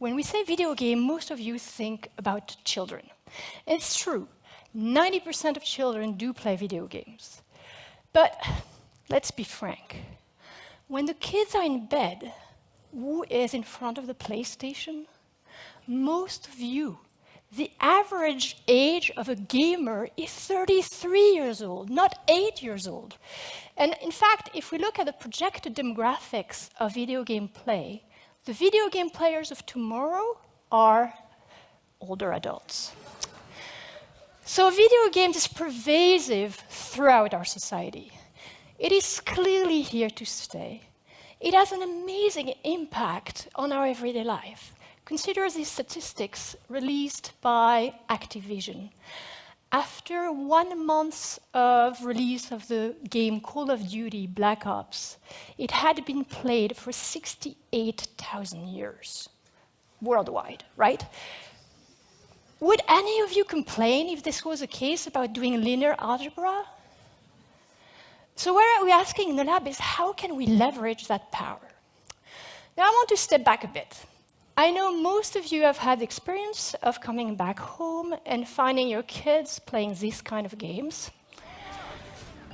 when we say video game, most of you think about children. It's true, 90% of children do play video games. But let's be frank. When the kids are in bed, who is in front of the PlayStation? Most of you. The average age of a gamer is 33 years old, not 8 years old. And in fact, if we look at the projected demographics of video game play, the video game players of tomorrow are older adults. So video games is pervasive throughout our society. It is clearly here to stay. It has an amazing impact on our everyday life. Consider these statistics released by Activision. After 1 month of release of the game Call of Duty Black Ops, it had been played for 68,000 years worldwide, right? Would any of you complain if this was a case about doing linear algebra? So what we're asking in the lab is how can we leverage that power? Now I want to step back a bit. I know most of you have had the experience of coming back home and finding your kids playing these kind of games.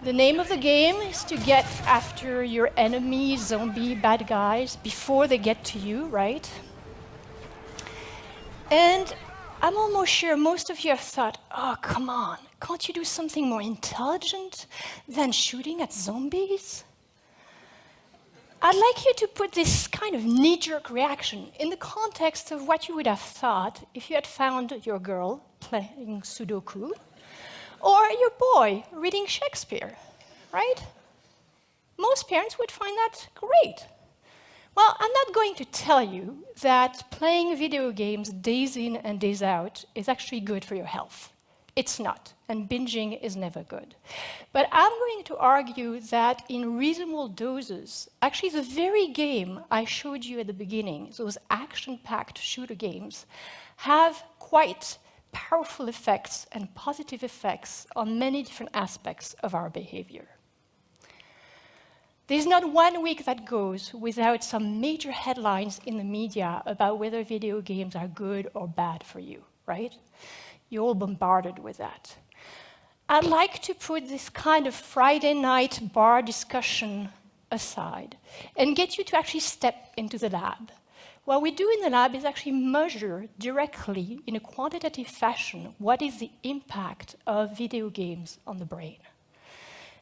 The name of the game is to get after your enemy, zombie, bad guys before they get to you, right? And I'm almost sure most of you have thought, oh, come on, can't you do something more intelligent than shooting at zombies? I'd like you to put this kind of knee-jerk reaction in the context of what you would have thought if you had found your girl playing Sudoku or your boy reading Shakespeare, right? Most parents would find that great. Well, I'm not going to tell you that playing video games days in and days out is actually good for your health. It's not, and binging is never good. But I'm going to argue that in reasonable doses, actually the very game I showed you at the beginning, those action-packed shooter games, have quite powerful effects and positive effects on many different aspects of our behavior. There's not 1 week that goes without some major headlines in the media about whether video games are good or bad for you, right? You're all bombarded with that. I'd like to put this kind of Friday night bar discussion aside and get you to actually step into the lab. What we do in the lab is actually measure directly, in a quantitative fashion, what is the impact of video games on the brain.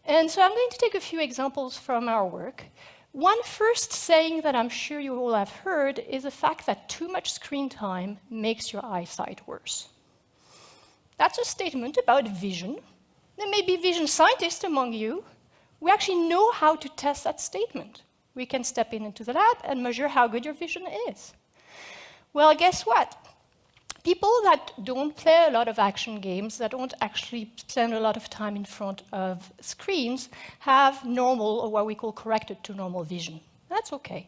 And so I'm going to take a few examples from our work. One first saying that I'm sure you all have heard is the fact that too much screen time makes your eyesight worse. That's a statement about vision. There may be vision scientists among you. We actually know how to test that statement. We can step into the lab and measure how good your vision is. Well, guess what? People that don't play a lot of action games, that don't actually spend a lot of time in front of screens, have normal, or what we call corrected to normal vision. That's okay.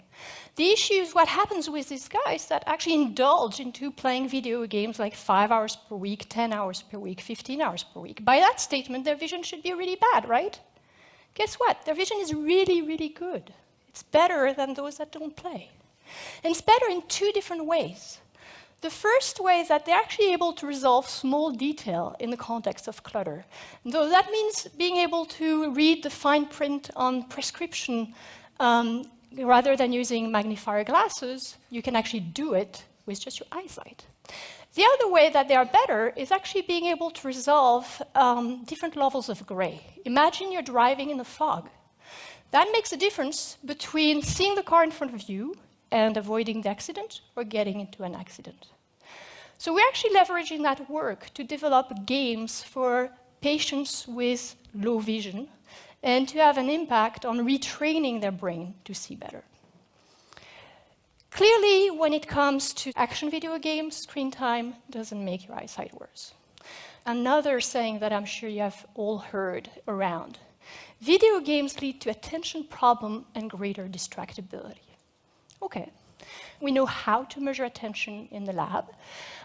The issue is what happens with these guys that actually indulge into playing video games like 5 hours per week, 10 hours per week, 15 hours per week. By that statement, their vision should be really bad, right? Guess what? Their vision is really, really good. It's better than those that don't play. And it's better in 2 different ways. The first way is that they're actually able to resolve small detail in the context of clutter. And so that means being able to read the fine print on prescription rather than using magnifier glasses, you can actually do it with just your eyesight. The other way that they are better is actually being able to resolve different levels of gray. Imagine you're driving in the fog. That makes a difference between seeing the car in front of you and avoiding the accident or getting into an accident. So we're actually leveraging that work to develop games for patients with low vision and to have an impact on retraining their brain to see better. Clearly, when it comes to action video games, screen time doesn't make your eyesight worse. Another saying that I'm sure you have all heard around: video games lead to attention problem and greater distractibility. Okay, we know how to measure attention in the lab.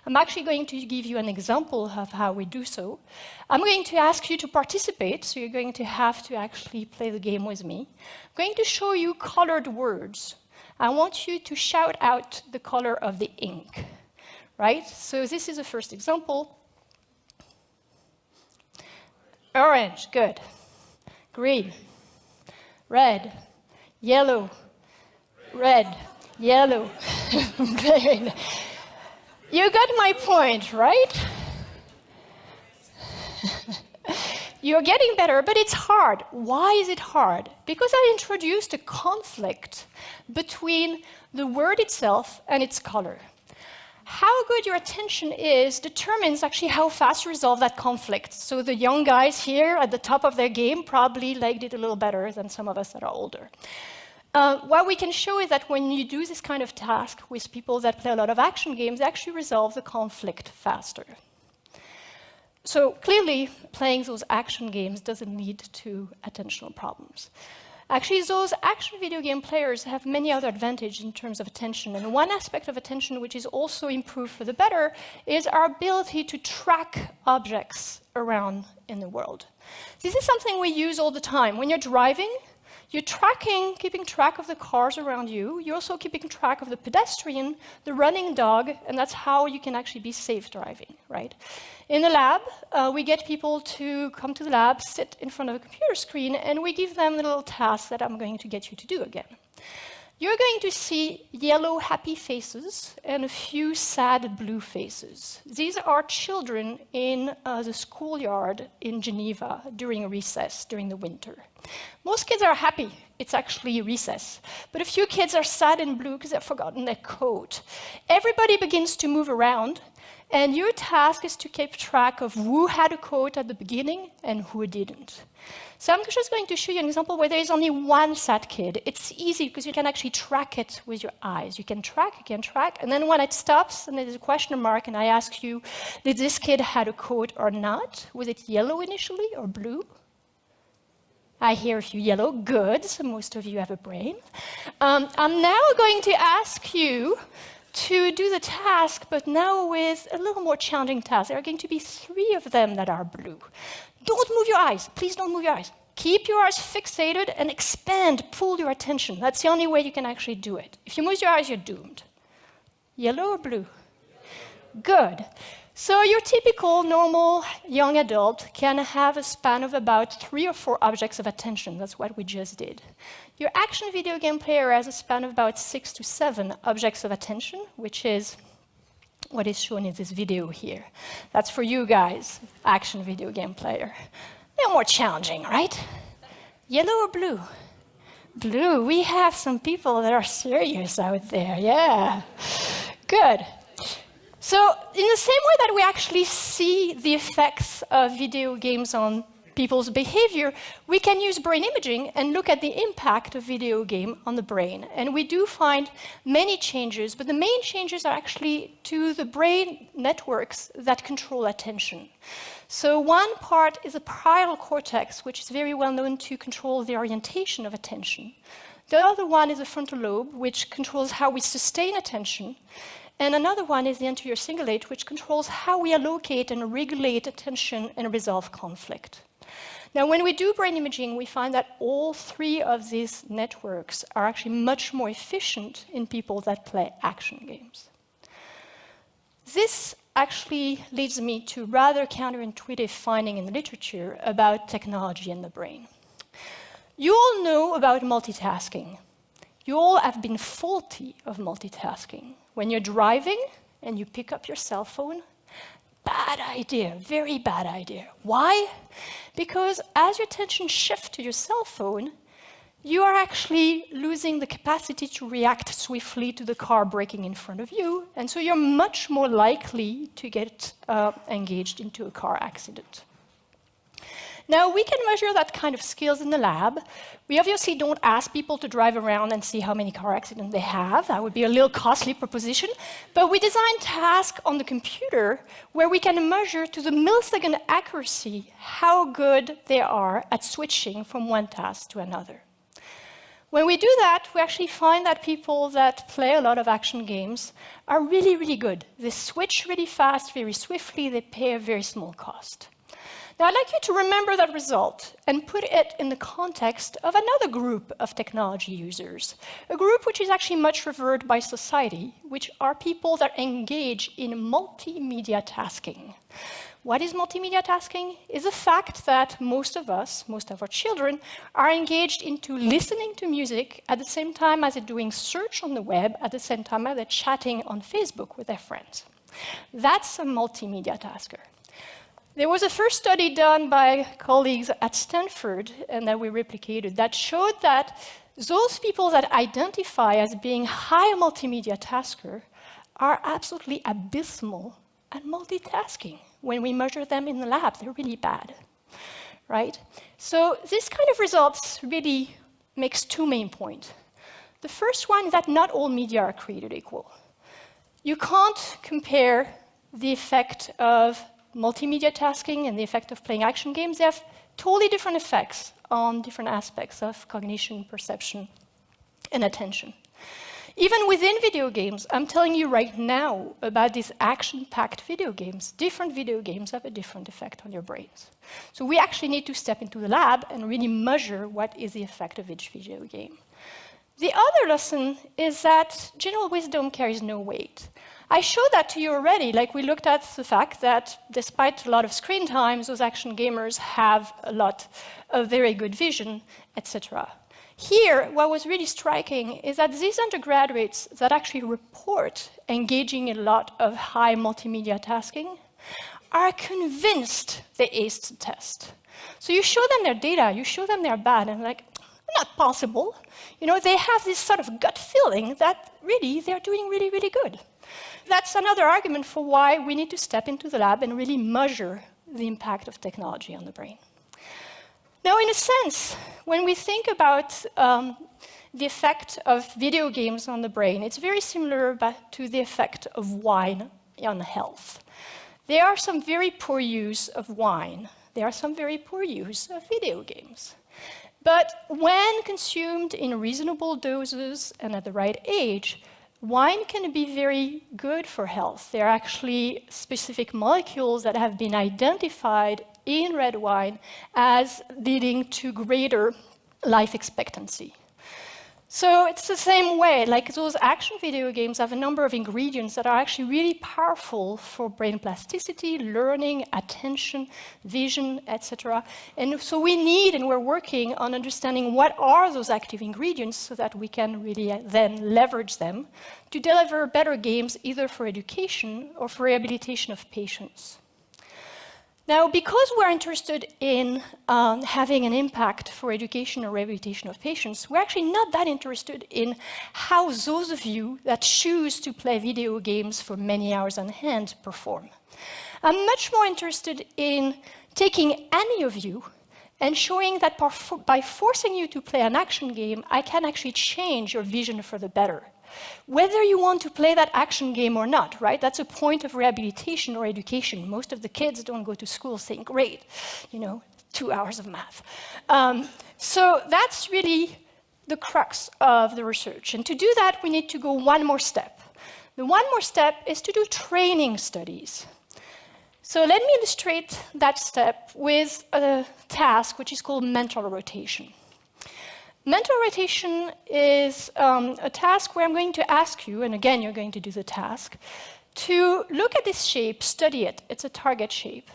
I'm actually going to give you an example of how we do so. I'm going to ask you to participate, so you're going to have to actually play the game with me. I'm going to show you colored words. I want you to shout out the color of the ink, right? So this is the first example. Orange, good. Green, red, yellow, red, yellow, green. You got my point, right? You're getting better, but it's hard. Why is it hard? Because I introduced a conflict between the word itself and its color. How good your attention is determines actually how fast you resolve that conflict. So the young guys here at the top of their game probably liked it a little better than some of us that are older. What we can show is that when you do this kind of task with people that play a lot of action games, they actually resolve the conflict faster. So clearly, playing those action games doesn't lead to attentional problems. Actually, those action video game players have many other advantages in terms of attention. And one aspect of attention which is also improved for the better is our ability to track objects around in the world. This is something we use all the time. When you're driving, you're keeping track of the cars around you. You're also keeping track of the pedestrian, the running dog, and that's how you can actually be safe driving, right? In the lab, we get people to come to the lab, sit in front of a computer screen, and we give them the little tasks that I'm going to get you to do again. You're going to see yellow happy faces and a few sad blue faces. These are children in the schoolyard in Geneva during recess, during the winter. Most kids are happy. It's actually recess. But a few kids are sad and blue because they've forgotten their coat. Everybody begins to move around, and your task is to keep track of who had a coat at the beginning and who didn't. So I'm just going to show you an example where there is only one sad kid. It's easy because you can actually track it with your eyes. You can track, and then when it stops and there's a question mark and I ask you, did this kid have a coat or not? Was it yellow initially or blue? I hear a few yellow, good, so most of you have a brain. I'm now going to ask you to do the task, but now with a little more challenging task. There are going to be 3 of them that are blue. Don't move your eyes. Please don't move your eyes. Keep your eyes fixated and expand, pull your attention. That's the only way you can actually do it. If you move your eyes, you're doomed. Yellow or blue? Good. So your typical, normal young adult can have a span of about 3 or 4 objects of attention. That's what we just did. Your action video game player has a span of about 6 to 7 objects of attention, which is what is shown in this video here. That's for you guys, action video game player. They're more challenging, right? Yellow or blue? Blue. We have some people that are serious out there, yeah. Good. So in the same way that we actually see the effects of video games on people's behavior, we can use brain imaging and look at the impact of video game on the brain. And we do find many changes, but the main changes are actually to the brain networks that control attention. So one part is the parietal cortex, which is very well known to control the orientation of attention. The other one is the frontal lobe, which controls how we sustain attention. And another one is the anterior cingulate, which controls how we allocate and regulate attention and resolve conflict. Now, when we do brain imaging, we find that all 3 of these networks are actually much more efficient in people that play action games. This actually leads me to rather counterintuitive finding in the literature about technology and the brain. You all know about multitasking. You all have been faulty of multitasking. When you're driving and you pick up your cell phone, bad idea, very bad idea. Why? Because as your attention shifts to your cell phone, you are actually losing the capacity to react swiftly to the car braking in front of you, and so you're much more likely to get engaged into a car accident. Now, we can measure that kind of skills in the lab. We obviously don't ask people to drive around and see how many car accidents they have. That would be a little costly proposition. But we design tasks on the computer where we can measure to the millisecond accuracy how good they are at switching from one task to another. When we do that, we actually find that people that play a lot of action games are really, really good. They switch really fast, very swiftly. They pay a very small cost. Now, I'd like you to remember that result and put it in the context of another group of technology users, a group which is actually much revered by society, which are people that engage in multimedia tasking. What is multimedia tasking? It's the fact that most of us, most of our children, are engaged into listening to music at the same time as they're doing search on the web, at the same time as they're chatting on Facebook with their friends. That's a multimedia tasker. There was a first study done by colleagues at Stanford, and that we replicated, that showed that those people that identify as being high multimedia tasker are absolutely abysmal at multitasking. When we measure them in the lab, they're really bad, right? So this kind of results really makes two main points. The first one is that not all media are created equal. You can't compare the effect of multimedia tasking and the effect of playing action games. They have totally different effects on different aspects of cognition, perception, and attention. Even within video games, I'm telling you right now about these action-packed video games. Different video games have a different effect on your brains. So we actually need to step into the lab and really measure what is the effect of each video game. The other lesson is that general wisdom carries no weight. I showed that to you already, like we looked at the fact that despite a lot of screen time, those action gamers have a lot of very good vision, etc. Here, what was really striking is that these undergraduates that actually report engaging in a lot of high multimedia tasking are convinced they aced the test. So you show them their data, you show them they're bad, and like, not possible. You know, they have this sort of gut feeling that really they're doing really, really good. That's another argument for why we need to step into the lab and really measure the impact of technology on the brain. Now, in a sense, when we think about the effect of video games on the brain, it's very similar to the effect of wine on health. There are some very poor use of wine. There are some very poor use of video games. But when consumed in reasonable doses and at the right age, wine can be very good for health. There are actually specific molecules that have been identified in red wine as leading to greater life expectancy. So it's the same way, like those action video games have a number of ingredients that are actually really powerful for brain plasticity, learning, attention, vision, etc. And so we need, and we're working on understanding what are those active ingredients so that we can really then leverage them to deliver better games either for education or for rehabilitation of patients. Now, because we're interested in having an impact for education or rehabilitation of patients, we're actually not that interested in how those of you that choose to play video games for many hours on hand perform. I'm much more interested in taking any of you and showing that by forcing you to play an action game, I can actually change your vision for the better. Whether you want to play that action game or not, right? That's a point of rehabilitation or education. Most of the kids don't go to school saying, great, 2 hours of math. So that's really the crux of the research. And to do that, we need to go one more step. The one more step is to do training studies. So let me illustrate that step with a task which is called mental rotation. Mental rotation is a task where I'm going to ask you, and again, you're going to do the task, to look at this shape, study it. It's a target shape.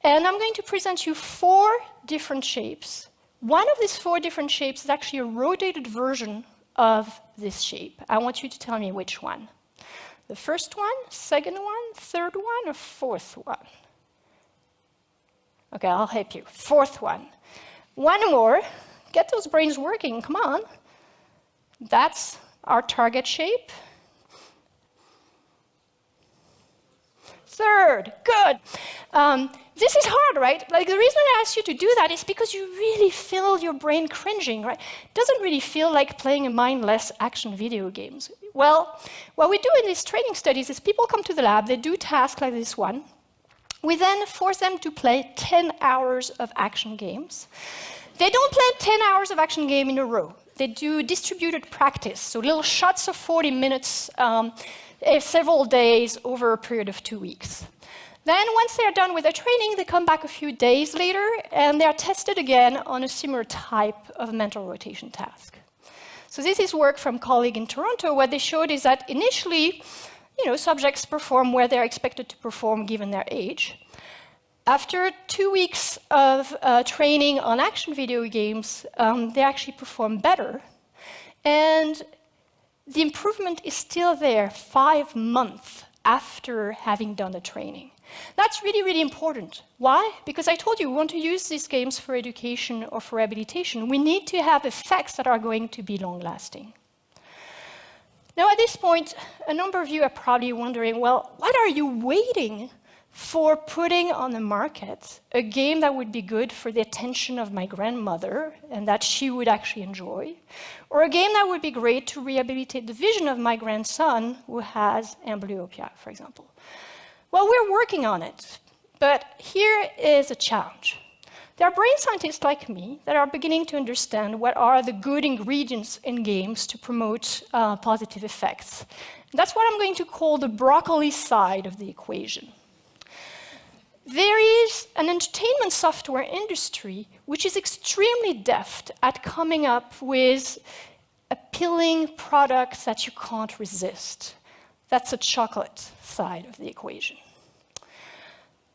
And I'm going to present you 4 different shapes. One of these 4 different shapes is actually a rotated version of this shape. I want you to tell me which one. The first one, second one, third one, or fourth one? Okay, I'll help you. Fourth one. One more. Get those brains working, come on. That's our target shape. Third, good. This is hard, right? Like the reason I asked you to do that is because you really feel your brain cringing, right? It doesn't really feel like playing mindless action video games. Well, what we do in these training studies is people come to the lab, they do tasks like this one. We then force them to play 10 hours of action games. They don't play 10 hours of action game in a row. They do distributed practice, so little shots of 40 minutes, several days over a period of 2 weeks. Then, once they're done with their training, they come back a few days later, and they're tested again on a similar type of mental rotation task. So this is work from a colleague in Toronto. What they showed is that initially, subjects perform where they're expected to perform given their age. After 2 weeks of training on action video games, they actually perform better. And the improvement is still there 5 months after having done the training. That's really, really important. Why? Because I told you, we want to use these games for education or for rehabilitation. We need to have effects that are going to be long-lasting. Now, at this point, a number of you are probably wondering, well, what are you waiting for putting on the market a game that would be good for the attention of my grandmother and that she would actually enjoy, or a game that would be great to rehabilitate the vision of my grandson who has amblyopia, for example? Well, we're working on it, but here is a challenge. There are brain scientists like me that are beginning to understand what are the good ingredients in games to promote positive effects. And that's what I'm going to call the broccoli side of the equation. There is an entertainment software industry which is extremely deft at coming up with appealing products that you can't resist. That's the chocolate side of the equation.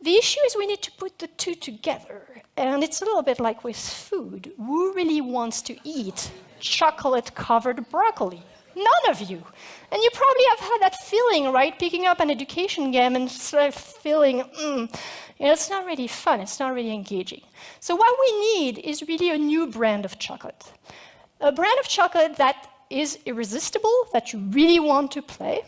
The issue is we need to put the two together, and it's a little bit like with food. Who really wants to eat chocolate-covered broccoli? None of you. And you probably have had that feeling, right? Picking up an education game and sort of feeling, it's not really fun, it's not really engaging. So what we need is really a new brand of chocolate. A brand of chocolate that is irresistible, that you really want to play,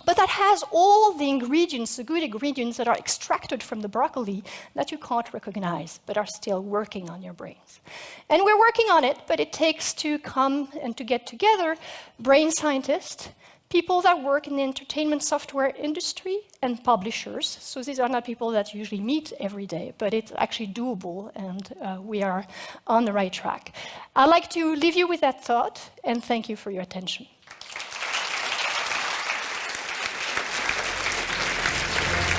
but that has all the ingredients, the good ingredients that are extracted from the broccoli that you can't recognize, but are still working on your brains. And we're working on it, but it takes to come and to get together brain scientists, people that work in the entertainment software industry, and publishers. So these are not people that usually meet every day, but it's actually doable, and we are on the right track. I'd like to leave you with that thought, and thank you for your attention.